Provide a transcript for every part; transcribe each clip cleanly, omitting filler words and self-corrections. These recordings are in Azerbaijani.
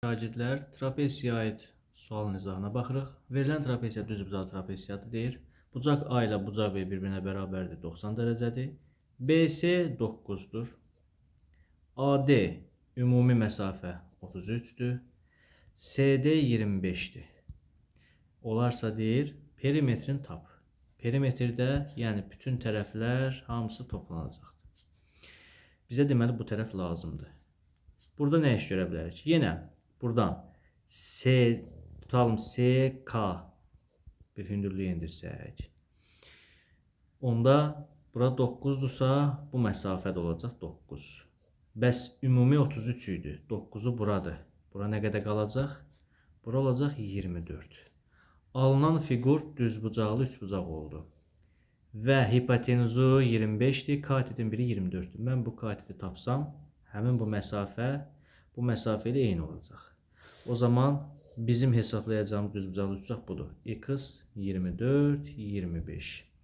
Şagirdlər, trapesiya aid sual nizahına baxırıq. Verilən trapesiya düzbucaqlı trapesiyadır deyir. Bucaq A ilə bucaq B bir-birinə bərabərdir, 90 dərəcədir. BC 9-dur. AD ümumi məsafə 33-dür. CD 25-dir. Olarsa deyir, perimetrin tap. Perimetrdə, yəni bütün tərəflər hamısı toplanacaqdır. Bizə deməli bu tərəf lazımdır. Burada nə iş görə bilərik? Yenə buradan tutalım CK bir hündürlüyə indirsək. Onda bura 9-dursa bu məsafədə olacaq 9. Bəs ümumi 33 idi. 9-u buradır. Bura nə qədər qalacaq? Bura olacaq 24. Alınan fiqur düzbucaqlı üçbucaq oldu. Və hipotenuzu 25-dir, katetin biri 24-dür. Mən bu kateti tapsam, həmin bu məsafə ilə eyni olacaq. O zaman bizim hesablayacağımız düzbucaqlı üçbucaq budur. X 24, 25.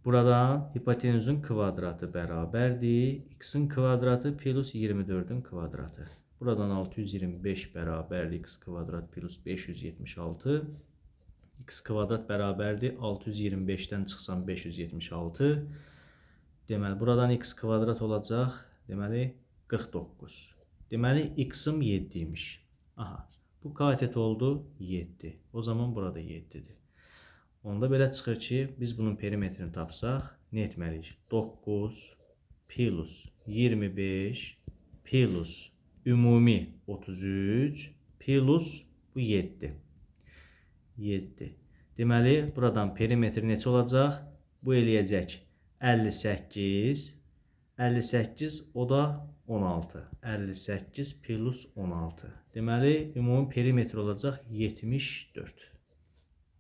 Buradan hipotenuzun kvadratı bərabərdir. X-in kvadratı plus 24-ün kvadratı. Buradan 625 bərabərdir. X kvadrat plus 576. X kvadrat bərabərdir. 625-dən çıxsam 576. Deməli, buradan x kvadrat olacaq. Deməli, 49. Deməli, x-im 7-ymiş. Aha, bu katet oldu 7. O zaman burada 7-dir. Onda belə çıxır ki, biz bunun perimetrini tapsaq, nə etməliyik? 9 plus 25 plus ümumi 33 plus bu 7. 7. Deməli, buradan perimetri neçə olacaq? Bu eləyəcək 58. 58 o da 16. 58 plus 16. Deməli, ümumi perimetr olacaq 74.